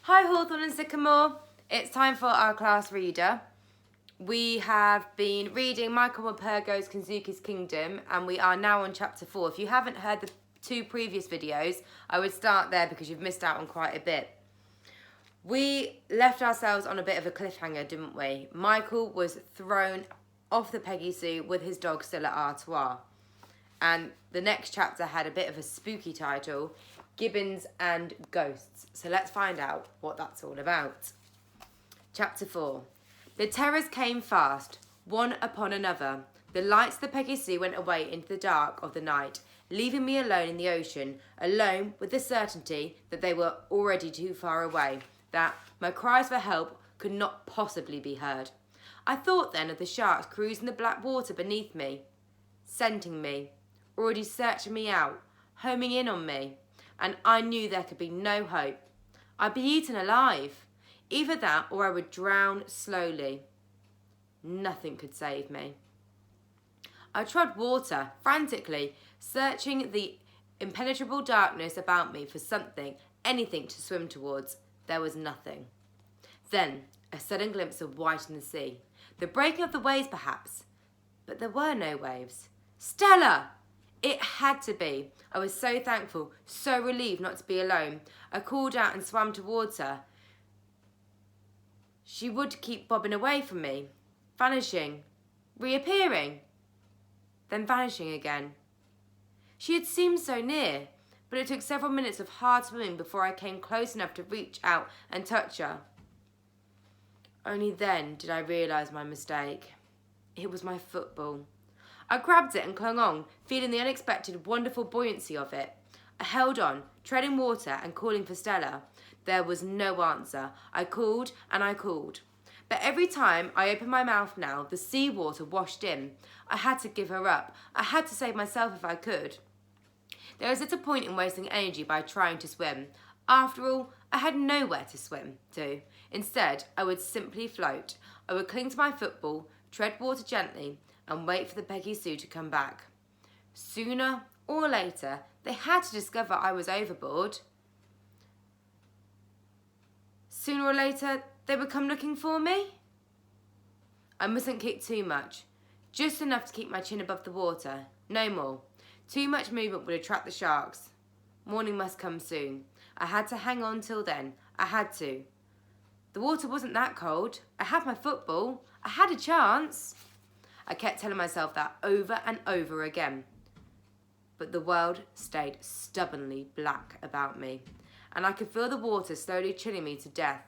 Hi Hawthorne and Sycamore, it's time for our class reader. We have been reading Michael Morpurgo's Kensuke's Kingdom and we are now on chapter 4. If you haven't heard the 2 previous videos, I would start there because you've missed out on quite a bit. We left ourselves on a bit of a cliffhanger, didn't we? Michael was thrown off the Peggy Sue with his dog still at Artois. And the next chapter had a bit of a spooky title, Gibbons and Ghosts. So let's find out what that's all about. Chapter 4. The terrors came fast, one upon another. The lights of the Peggy Sue went away into the dark of the night, leaving me alone in the ocean, alone with the certainty that they were already too far away, that my cries for help could not possibly be heard. I thought then of the sharks cruising the black water beneath me, scenting me, already searching me out, homing in on me. And I knew there could be no hope. I'd be eaten alive. Either that or I would drown slowly. Nothing could save me. I trod water frantically, searching the impenetrable darkness about me for something, anything to swim towards. There was nothing. Then a sudden glimpse of white in the sea. The breaking of the waves, perhaps. But there were no waves. Stella! It had to be. I was so thankful, so relieved not to be alone. I called out and swam towards her. She would keep bobbing away from me, vanishing, reappearing, then vanishing again. She had seemed so near, but it took several minutes of hard swimming before I came close enough to reach out and touch her. Only then did I realise my mistake. It was my football. I grabbed it and clung on, feeling the unexpected, wonderful buoyancy of it. I held on, treading water and calling for Stella. There was no answer. I called and I called. But every time I opened my mouth now, the seawater washed in. I had to give her up. I had to save myself if I could. There was little point in wasting energy by trying to swim. After all, I had nowhere to swim to. Instead, I would simply float. I would cling to my football, tread water gently, and wait for the Peggy Sue to come back. Sooner or later, they had to discover I was overboard. Sooner or later, they would come looking for me. I mustn't kick too much, just enough to keep my chin above the water, no more. Too much movement would attract the sharks. Morning must come soon. I had to hang on till then. I had to. The water wasn't that cold. I had my football. I had a chance. I kept telling myself that over and over again. But the world stayed stubbornly black about me, and I could feel the water slowly chilling me to death.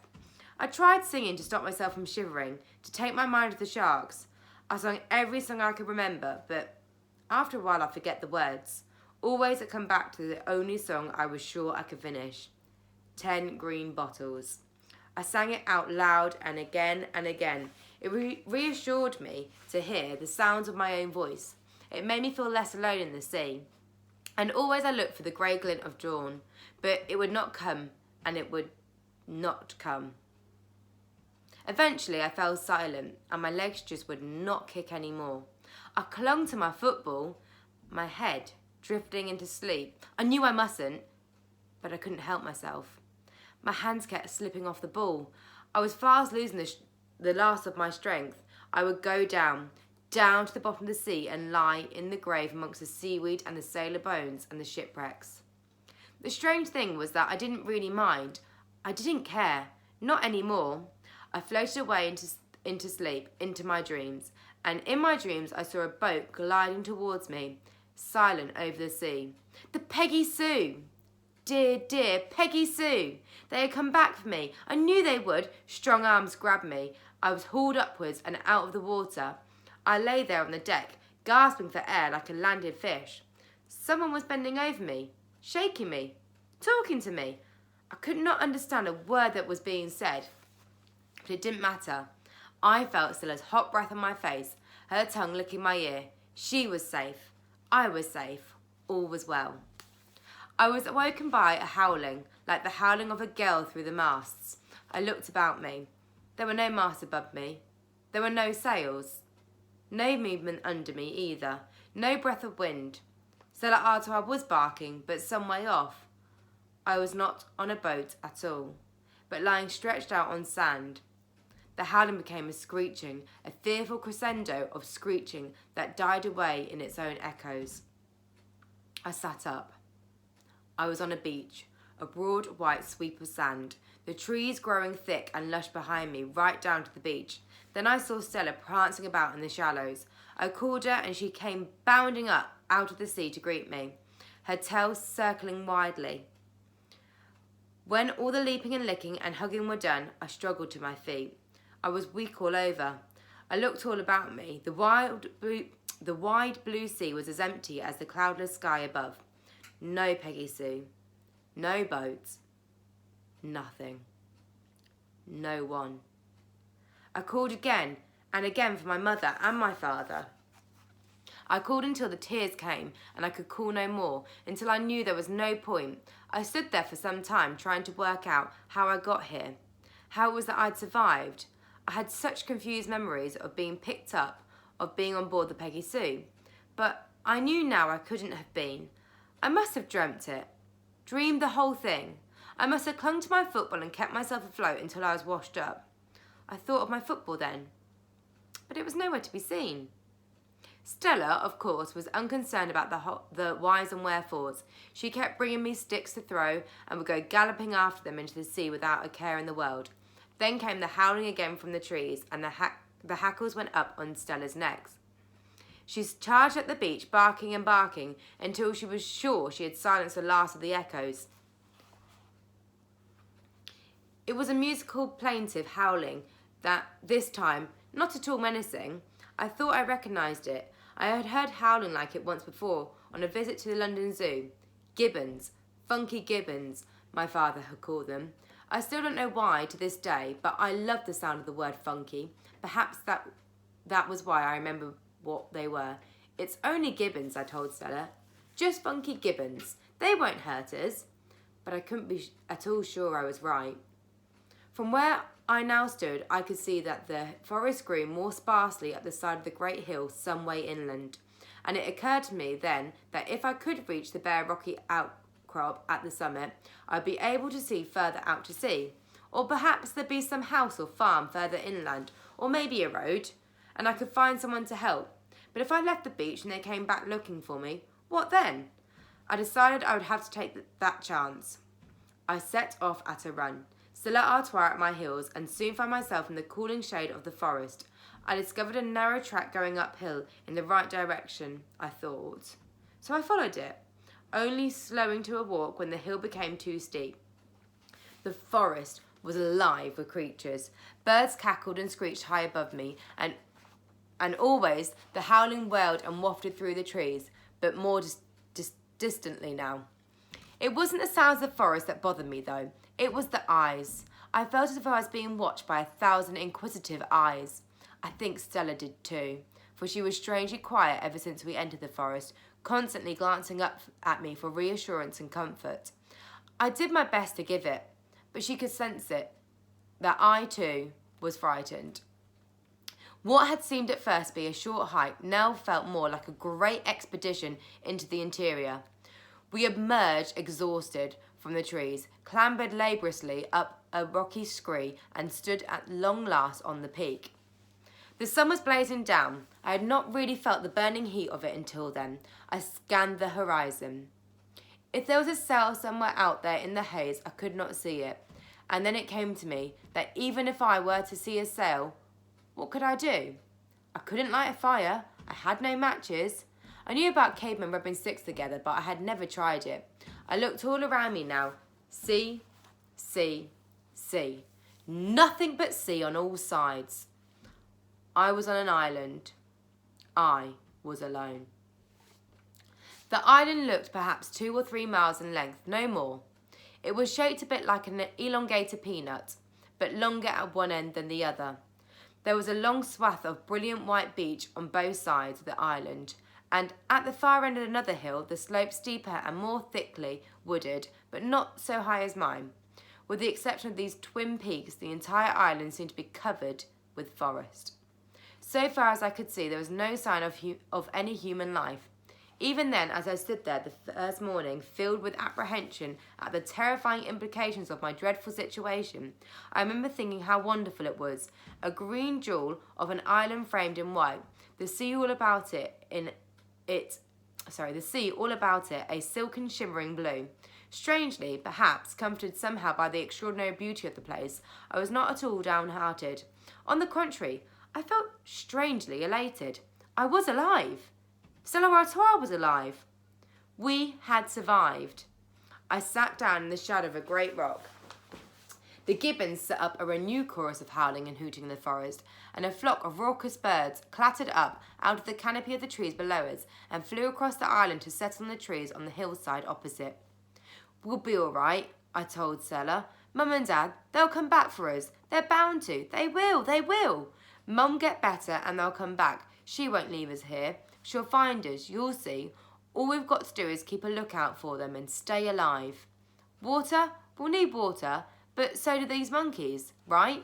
I tried singing to stop myself from shivering, to take my mind off the sharks. I sang every song I could remember, but after a while I forget the words. Always I come back to the only song I was sure I could finish. 10 Green Bottles. I sang it out loud and again and again. It reassured me to hear the sounds of my own voice. It made me feel less alone in the sea. And always I looked for the grey glint of dawn, but it would not come, and it would not come. Eventually I fell silent, and my legs just would not kick any more. I clung to my football, my head drifting into sleep. I knew I mustn't, but I couldn't help myself. My hands kept slipping off the ball. I was fast losing the last of my strength. I would go down to the bottom of the sea and lie in the grave amongst the seaweed and the sailor bones and the shipwrecks. The strange thing was that I didn't really mind. I didn't care. Not anymore. I floated away into sleep, into my dreams. And in my dreams I saw a boat gliding towards me, silent over the sea. The Peggy Sue! Dear, dear Peggy Sue! They had come back for me. I knew they would. Strong arms grabbed me. I was hauled upwards and out of the water. I lay there on the deck, gasping for air like a landed fish. Someone was bending over me, shaking me, talking to me. I could not understand a word that was being said, but it didn't matter. I felt Stella's hot breath on my face, her tongue licking my ear. She was safe. I was safe. All was well. I was awoken by a howling, like the howling of a gale through the masts. I looked about me. There were no masts above me. There were no sails. No movement under me either. No breath of wind. Stella Artois was barking, but some way off. I was not on a boat at all. but lying stretched out on sand. The howling became a screeching, a fearful crescendo of screeching that died away in its own echoes. I sat up. I was on a beach, a broad white sweep of sand, the trees growing thick and lush behind me right down to the beach. Then I saw Stella prancing about in the shallows. I called her and she came bounding up out of the sea to greet me, her tail circling widely. When all the leaping and licking and hugging were done, I struggled to my feet. I was weak all over. I looked all about me. The wide blue sea was as empty as the cloudless sky above. No Peggy Sue. No boats. Nothing. No one. I called again and again for my mother and my father. I called until the tears came and I could call no more, until I knew there was no point. I stood there for some time trying to work out how I got here, how it was that I'd survived. I had such confused memories of being picked up, of being on board the Peggy Sue. But I knew now I couldn't have been. I must have dreamt it, dreamed the whole thing. I must have clung to my football and kept myself afloat until I was washed up. I thought of my football then, but it was nowhere to be seen. Stella, of course, was unconcerned about the whys and wherefores. She kept bringing me sticks to throw and would go galloping after them into the sea without a care in the world. Then came the howling again from the trees, and the hackles went up on Stella's necks. She charged at the beach, barking and barking, until she was sure she had silenced the last of the echoes. It was a musical, plaintive howling that, this time, not at all menacing. I thought I recognised it. I had heard howling like it once before on a visit to the London Zoo. Gibbons, funky gibbons, my father had called them. I still don't know why to this day, but I loved the sound of the word funky. Perhaps that was why I remember what they were. It's only gibbons, I told Stella. Just funky gibbons. They won't hurt us. But I couldn't be at all sure I was right. From where I now stood, I could see that the forest grew more sparsely up the side of the great hill some way inland, and it occurred to me then that if I could reach the bare rocky outcrop at the summit, I'd be able to see further out to sea, or perhaps there'd be some house or farm further inland, or maybe a road, and I could find someone to help. But if I left the beach and they came back looking for me, what then? I decided I would have to take that chance. I set off at a run, Stella Artois at my heels, and soon found myself in the cooling shade of the forest. I discovered a narrow track going uphill in the right direction, I thought. So I followed it, only slowing to a walk when the hill became too steep. The forest was alive with creatures. Birds cackled and screeched high above me, and always the howling wailed and wafted through the trees, but more distantly now. It wasn't the sounds of the forest that bothered me, though. It was the eyes. I felt as if I was being watched by 1,000 inquisitive eyes. I think Stella did too, for she was strangely quiet ever since we entered the forest, constantly glancing up at me for reassurance and comfort. I did my best to give it, but she could sense it, that I too was frightened. What had seemed at first to be a short hike now felt more like a great expedition into the interior. We emerged exhausted from the trees, clambered laboriously up a rocky scree, and stood at long last on the peak. The sun was blazing down. I had not really felt the burning heat of it until then. I scanned the horizon. If there was a sail somewhere out there in the haze, I could not see it. And then it came to me that even if I were to see a sail, what could I do? I couldn't light a fire. I had no matches. I knew about cavemen rubbing sticks together, but I had never tried it. I looked all around me now. Sea, sea, sea. Nothing but sea on all sides. I was on an island. I was alone. The island looked perhaps 2 or 3 miles in length, no more. It was shaped a bit like an elongated peanut, but longer at one end than the other. There was a long swath of brilliant white beach on both sides of the island, and at the far end of another hill, the slope steeper and more thickly wooded, but not so high as mine. With the exception of these twin peaks, the entire island seemed to be covered with forest. So far as I could see, there was no sign of any human life. Even then, as I stood there the first morning, filled with apprehension at the terrifying implications of my dreadful situation, I remember thinking how wonderful it was. A green jewel of an island framed in white, the sea all about it a silken shimmering blue. Strangely, perhaps, comforted somehow by the extraordinary beauty of the place, I was not at all downhearted. On the contrary, I felt strangely elated. I was alive. Stella Artois was alive. We had survived. I sat down in the shadow of a great rock. The gibbons set up a renewed chorus of howling and hooting in the forest, and a flock of raucous birds clattered up out of the canopy of the trees below us and flew across the island to settle on the trees on the hillside opposite. We'll be all right, I told Stella. Mum and Dad, they'll come back for us. They're bound to. They will. Mum get better and they'll come back. She won't leave us here. She'll find us, you'll see. All we've got to do is keep a lookout for them and stay alive. Water? We'll need water, but so do these monkeys, right?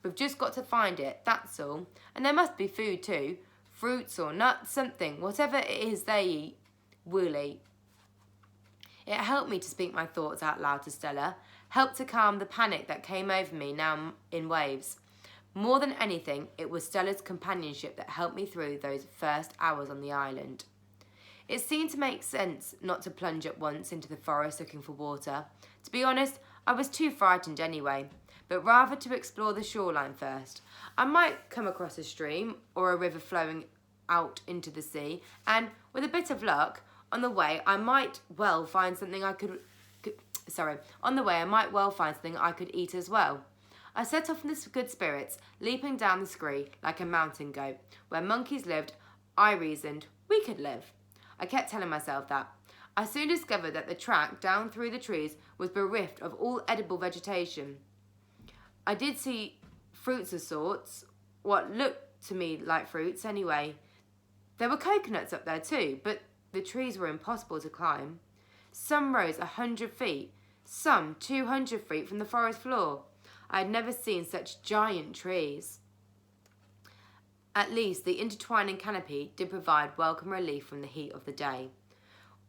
We've just got to find it, that's all. And there must be food too. Fruits or nuts, something. Whatever it is they eat, we'll eat. It helped me to speak my thoughts out loud to Stella, helped to calm the panic that came over me now in waves. More than anything, it was Stella's companionship that helped me through those first hours on the island. It seemed to make sense not to plunge at once into the forest looking for water. To be honest, I was too frightened anyway, but rather to explore the shoreline first. I might come across a stream or a river flowing out into the sea, and with a bit of luck, on the way I might well find something I could eat as well. I set off in the good spirits, leaping down the scree like a mountain goat. Where monkeys lived, I reasoned, we could live. I kept telling myself that. I soon discovered that the track down through the trees was bereft of all edible vegetation. I did see fruits of sorts, what looked to me like fruits anyway. There were coconuts up there too, but the trees were impossible to climb. Some rose 100 feet, some 200 feet from the forest floor. I had never seen such giant trees. At least the intertwining canopy did provide welcome relief from the heat of the day.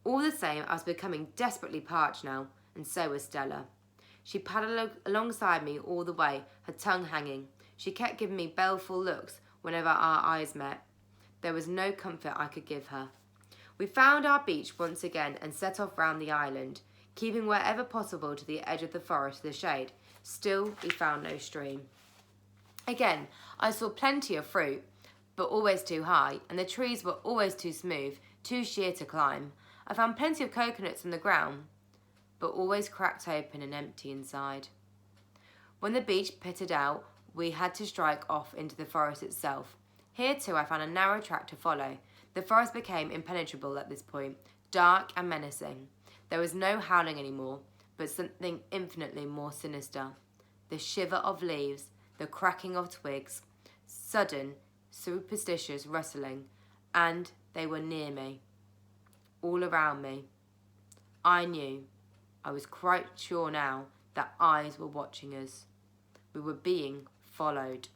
All the same, I was becoming desperately parched now, and so was Stella. She paddled alongside me all the way, her tongue hanging. She kept giving me baleful looks whenever our eyes met. There was no comfort I could give her. We found our beach once again and set off round the island, keeping wherever possible to the edge of the forest for the shade. Still, we found no stream. Again, I saw plenty of fruit, but always too high, and the trees were always too smooth, too sheer to climb. I found plenty of coconuts on the ground, but always cracked open and empty inside. When the beach pitted out, we had to strike off into the forest itself. Here too I found a narrow track to follow. The forest became impenetrable at this point, dark and menacing. There was no howling anymore, but something infinitely more sinister. The shiver of leaves, the cracking of twigs, sudden, superstitious rustling, and they were near me, all around me. I knew, I was quite sure now, that eyes were watching us. We were being followed.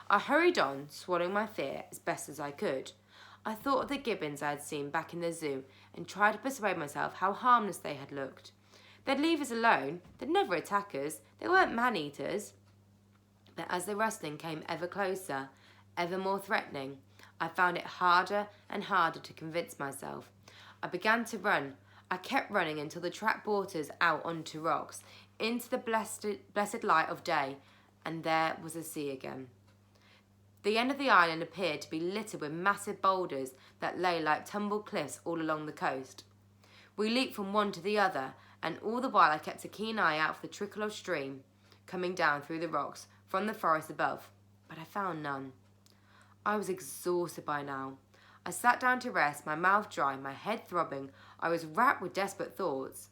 I hurried on, swallowing my fear as best as I could. I thought of the gibbons I had seen back in the zoo and tried to persuade myself how harmless they had looked. They'd leave us alone, they'd never attack us, they weren't man-eaters. But as the rustling came ever closer, ever more threatening, I found it harder and harder to convince myself. I began to run. I kept running until the track brought us out onto rocks, into the blessed light of day, and there was the sea again. The end of the island appeared to be littered with massive boulders that lay like tumbled cliffs all along the coast. We leaped from one to the other, and all the while I kept a keen eye out for the trickle of stream coming down through the rocks from the forest above, but I found none. I was exhausted by now. I sat down to rest, my mouth dry, my head throbbing. I was racked with desperate thoughts.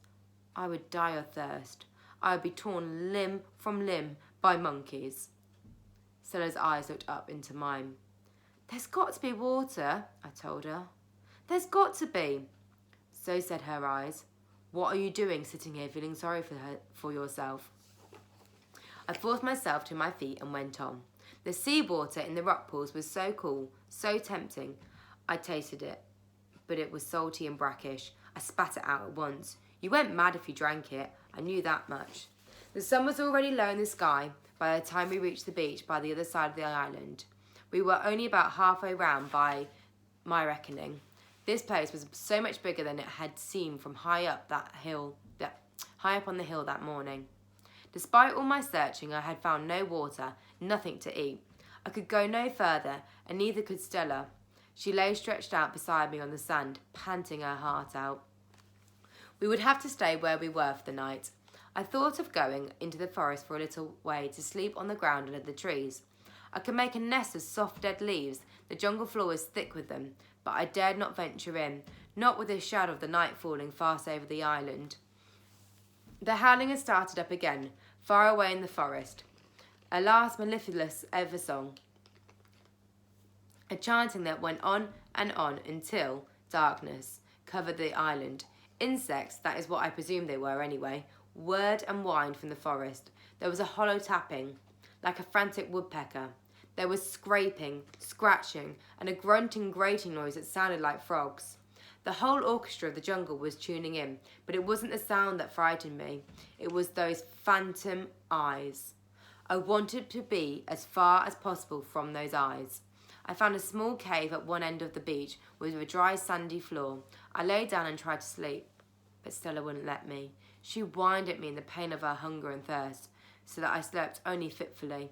I would die of thirst. I would be torn limb from limb by monkeys. Stella's eyes looked up into mine. There's got to be water, I told her. There's got to be. So said her eyes. What are you doing sitting here feeling sorry for yourself? I forced myself to my feet and went on. The seawater in the rock pools was so cool, so tempting. I tasted it. but it was salty and brackish. I spat it out at once. You went mad if you drank it. I knew that much. The sun was already low in the sky by the time we reached the beach by the other side of the island. We were only about halfway round by my reckoning. This place was so much bigger than it had seemed from high up on the hill that morning. Despite all my searching, I had found no water, nothing to eat. I could go no further, and neither could Stella. She lay stretched out beside me on the sand, panting her heart out. We would have to stay where we were for the night. I thought of going into the forest for a little way to sleep on the ground under the trees. I could make a nest of soft dead leaves. The jungle floor was thick with them, but I dared not venture in, not with the shadow of the night falling fast over the island. The howling had started up again, far away in the forest. A last mellifluous ever song. A chanting that went on and on until darkness covered the island. Insects, that is what I presumed they were anyway, whirred and whined from the forest. There was a hollow tapping, like a frantic woodpecker. There was scraping, scratching, and a grunting, grating noise that sounded like frogs. The whole orchestra of the jungle was tuning in, but it wasn't the sound that frightened me. It was those phantom eyes. I wanted to be as far as possible from those eyes. I found a small cave at one end of the beach with a dry sandy floor. I lay down and tried to sleep, but Stella wouldn't let me. She whined at me in the pain of her hunger and thirst, so that I slept only fitfully.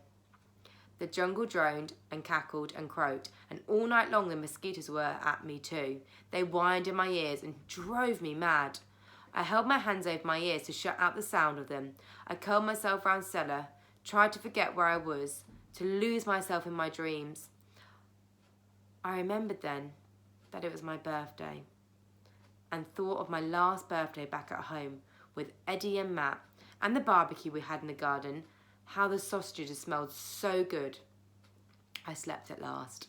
The jungle droned and cackled and croaked, and all night long the mosquitoes were at me too. They whined in my ears and drove me mad. I held my hands over my ears to shut out the sound of them. I curled myself round Stella, tried to forget where I was, to lose myself in my dreams. I remembered then that it was my birthday, and thought of my last birthday back at home with Eddie and Matt, and the barbecue we had in the garden. How the sausages smelled so good. I slept at last.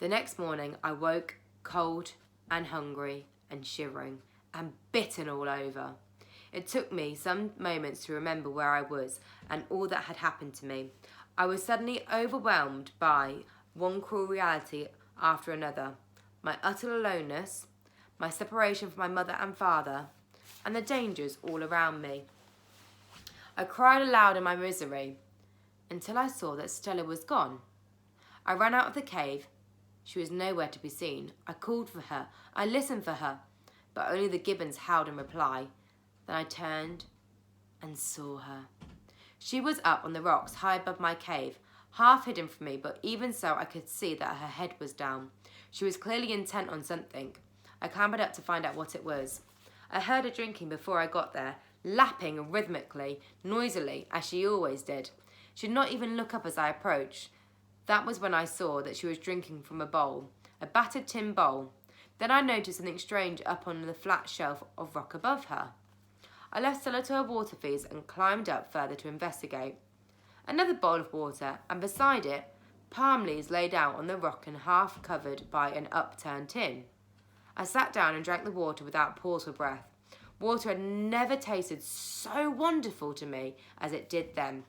The next morning I woke cold and hungry and shivering and bitten all over. It took me some moments to remember where I was and all that had happened to me. I was suddenly overwhelmed by one cruel reality after another. My utter aloneness, my separation from my mother and father, and the dangers all around me. I cried aloud in my misery until I saw that Stella was gone. I ran out of the cave. She was nowhere to be seen. I called for her. I listened for her, but only the gibbons howled in reply. Then I turned and saw her. She was up on the rocks high above my cave, half hidden from me, but even so I could see that her head was down. She was clearly intent on something. I clambered up to find out what it was. I heard her drinking before I got there, lapping rhythmically, noisily, as she always did. She did not even look up as I approached. That was when I saw that she was drinking from a bowl, a battered tin bowl. Then I noticed something strange up on the flat shelf of rock above her. I left Stella to her water feast and climbed up further to investigate. Another bowl of water, and beside it, palm leaves laid out on the rock and half covered by an upturned tin. I sat down and drank the water without pause for breath. Water had never tasted so wonderful to me as it did then.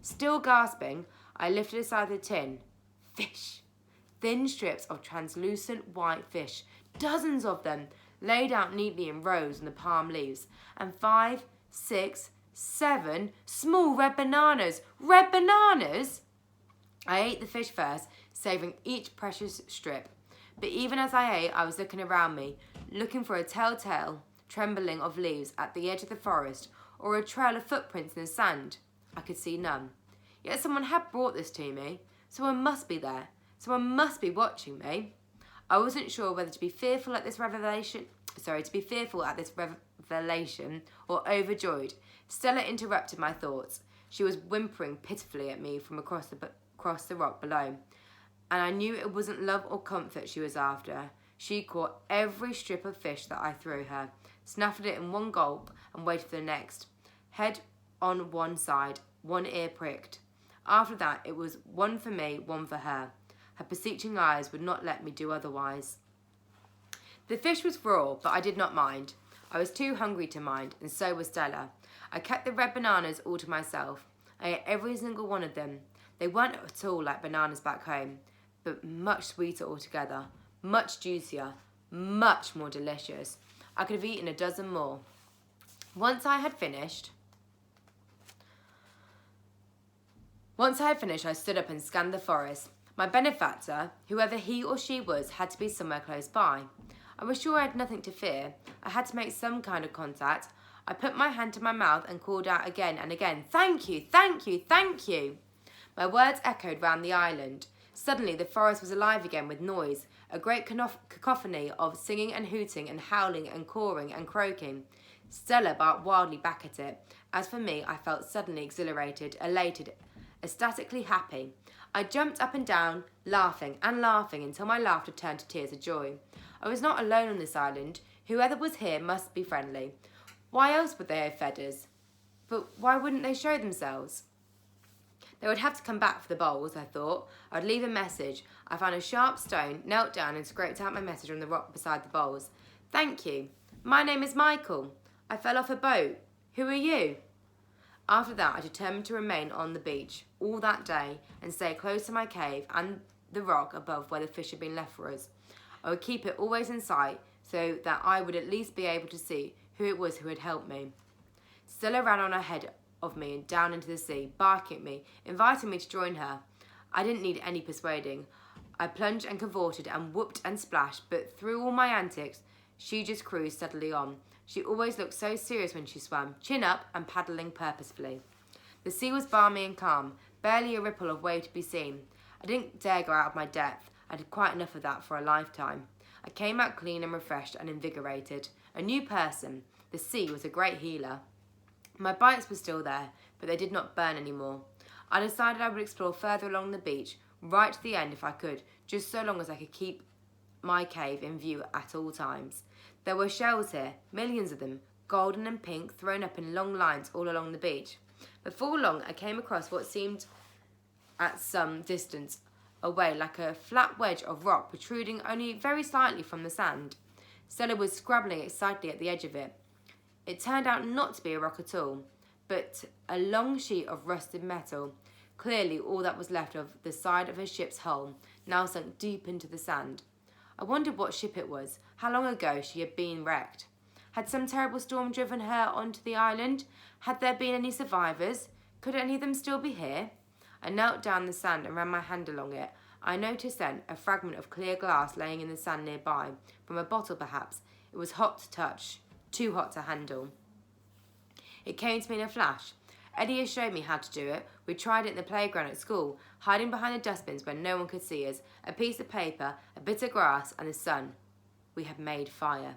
Still gasping, I lifted aside the tin. Fish! Thin strips of translucent white fish, dozens of them, laid out neatly in rows on the palm leaves, and 5, 6, 7 small red bananas. Red bananas! I ate the fish first, savouring each precious strip. But even as I ate, I was looking around me, looking for a telltale trembling of leaves at the edge of the forest, or a trail of footprints in the sand. I could see none. Yet someone had brought this to me. Someone must be there. Someone must be watching me. I wasn't sure whether to be fearful at this revelation, or overjoyed. Stella interrupted my thoughts. She was whimpering pitifully at me from across the rock below, and I knew it wasn't love or comfort she was after. She caught every strip of fish that I threw her, snuffed it in one gulp, and waited for the next. Head on one side, one ear pricked. After that, it was one for me, one for her. Her beseeching eyes would not let me do otherwise. The fish was raw, but I did not mind. I was too hungry to mind, and so was Stella. I kept the red bananas all to myself. I ate every single one of them. They weren't at all like bananas back home, but much sweeter altogether, much juicier, much more delicious. I could have eaten a dozen more. Once I had finished, I stood up and scanned the forest. My benefactor, whoever he or she was, had to be somewhere close by. I was sure I had nothing to fear. I had to make some kind of contact. I put my hand to my mouth and called out again and again, "Thank you, thank you, thank you." My words echoed round the island. Suddenly the forest was alive again with noise, a great cacophony of singing and hooting and howling and cawing and croaking. Stella barked wildly back at it. As for me, I felt suddenly exhilarated, elated, ecstatically happy. I jumped up and down, laughing and laughing until my laughter turned to tears of joy. I was not alone on this island. Whoever was here must be friendly. Why else would they have feathers? But why wouldn't they show themselves? They would have to come back for the bowls, I thought. I'd leave a message. I found a sharp stone, knelt down and scraped out my message on the rock beside the bowls. "Thank you. My name is Michael. I fell off a boat. Who are you?" After that, I determined to remain on the beach all that day and stay close to my cave and the rock above where the fish had been left for us. I would keep it always in sight so that I would at least be able to see who it was who had helped me. Stella ran on ahead of me and down into the sea, barking at me, inviting me to join her. I didn't need any persuading. I plunged and cavorted and whooped and splashed, but through all my antics, she just cruised steadily on. She always looked so serious when she swam, chin up and paddling purposefully. The sea was balmy and calm, barely a ripple of wave to be seen. I didn't dare go out of my depth. I did quite enough of that for a lifetime. I came out clean and refreshed and invigorated. A new person. The sea was a great healer. My bites were still there, but they did not burn anymore. I decided I would explore further along the beach, right to the end if I could, just so long as I could keep my cave in view at all times. There were shells here, millions of them, golden and pink, thrown up in long lines all along the beach. Before long, I came across what seemed at some distance away like a flat wedge of rock protruding only very slightly from the sand. Stella was scrabbling excitedly at the edge of it. It turned out not to be a rock at all, but a long sheet of rusted metal, clearly all that was left of the side of a ship's hull, now sunk deep into the sand. I wondered what ship it was, how long ago she had been wrecked. Had some terrible storm driven her onto the island? Had there been any survivors? Could any of them still be here? I knelt down the sand and ran my hand along it. I noticed then a fragment of clear glass laying in the sand nearby, from a bottle perhaps. It was hot to touch, too hot to handle. It came to me in a flash. Eddie had showed me how to do it. We tried it in the playground at school, hiding behind the dustbins where no one could see us, a piece of paper, a bit of grass, and the sun. We had made fire.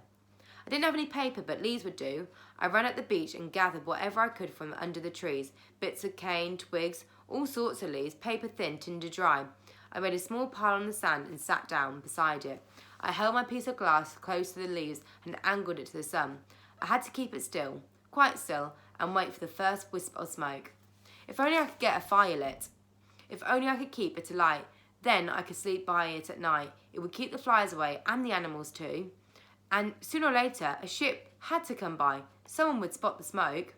I didn't have any paper, but leaves would do. I ran at the beach and gathered whatever I could from under the trees, bits of cane, twigs, all sorts of leaves, paper thin, tinder dry. I made a small pile on the sand and sat down beside it. I held my piece of glass close to the leaves and angled it to the sun. I had to keep it still, quite still, and wait for the first wisp of smoke. If only I could get a fire lit. If only I could keep it alight. Then I could sleep by it at night. It would keep the flies away and the animals too. And sooner or later, a ship had to come by. Someone would spot the smoke.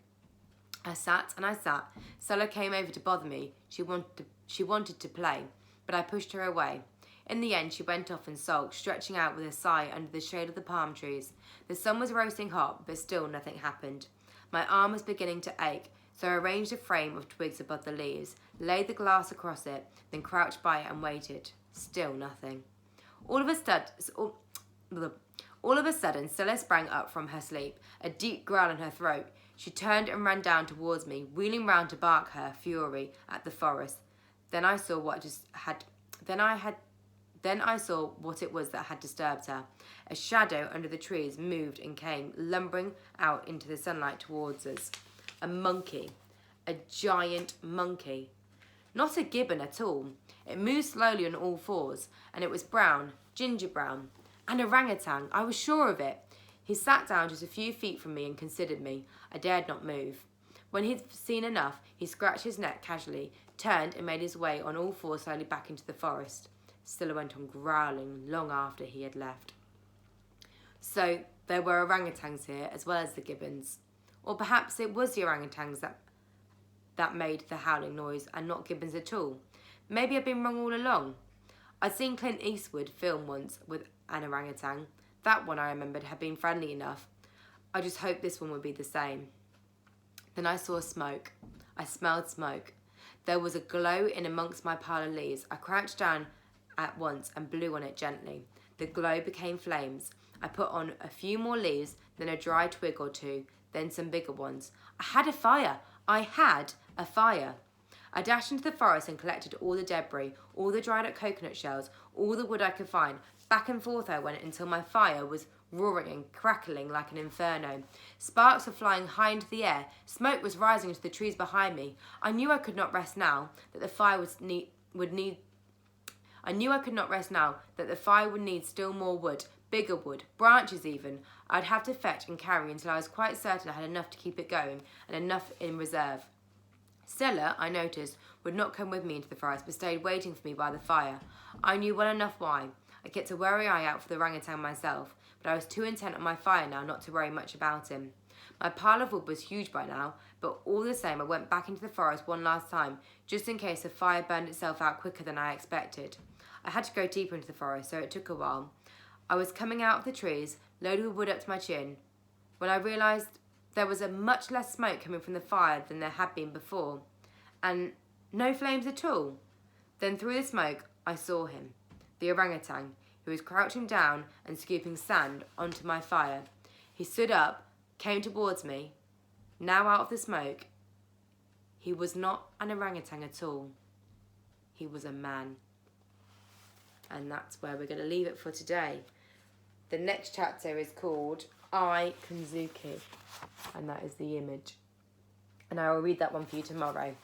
I sat and I sat. Stella came over to bother me. She wanted to play, but I pushed her away. In the end, she went off and sulked, stretching out with a sigh under the shade of the palm trees. The sun was roasting hot, but still nothing happened. My arm was beginning to ache, so I arranged a frame of twigs above the leaves, laid the glass across it, then crouched by it and waited. Still nothing. All of a sudden, Stella sprang up from her sleep, a deep growl in her throat. She turned and ran down towards me, wheeling round to bark her fury at the forest. Then I saw what it was that had disturbed her. A shadow under the trees moved and came, lumbering out into the sunlight towards us. A monkey. A giant monkey. Not a gibbon at all. It moved slowly on all fours, and it was brown, ginger brown. An orangutan, I was sure of it. He sat down just a few feet from me and considered me. I dared not move. When he'd seen enough, he scratched his neck casually, turned and made his way on all fours slowly back into the forest. Stella went on growling long after he had left. So there were orangutans here as well as the gibbons. Or perhaps it was the orangutans that made the howling noise and not gibbons at all. Maybe I'd been wrong all along. I'd seen Clint Eastwood film once with an orangutan. That one, I remembered, had been friendly enough. I just hoped this one would be the same. Then I saw smoke. I smelled smoke. There was a glow in amongst my pile of leaves. I crouched down at once and blew on it gently. The glow became flames. I put on a few more leaves, then a dry twig or two, then some bigger ones. I had a fire. I had a fire. I dashed into the forest and collected all the debris, all the dried up coconut shells, all the wood I could find. Back and forth I went until my fire was roaring and crackling like an inferno. Sparks were flying high into the air. Smoke was rising into the trees behind me. I knew I could not rest now, that the fire would need still more wood, bigger wood, branches even. I'd have to fetch and carry until I was quite certain I had enough to keep it going and enough in reserve. Stella, I noticed, would not come with me into the forest, but stayed waiting for me by the fire. I knew well enough why. I kept a wary eye out for the orangutan myself, but I was too intent on my fire now not to worry much about him. My pile of wood was huge by now, but all the same I went back into the forest one last time, just in case the fire burned itself out quicker than I expected. I had to go deeper into the forest, so it took a while. I was coming out of the trees, loaded with wood up to my chin, when I realised there was a much less smoke coming from the fire than there had been before, and no flames at all. Then through the smoke I saw him, the orangutan, who was crouching down and scooping sand onto my fire. He stood up, came towards me. Now out of the smoke, he was not an orangutan at all. He was a man. And that's where we're going to leave it for today. The next chapter is called I, Kensuke, and that is the image. And I will read that one for you tomorrow.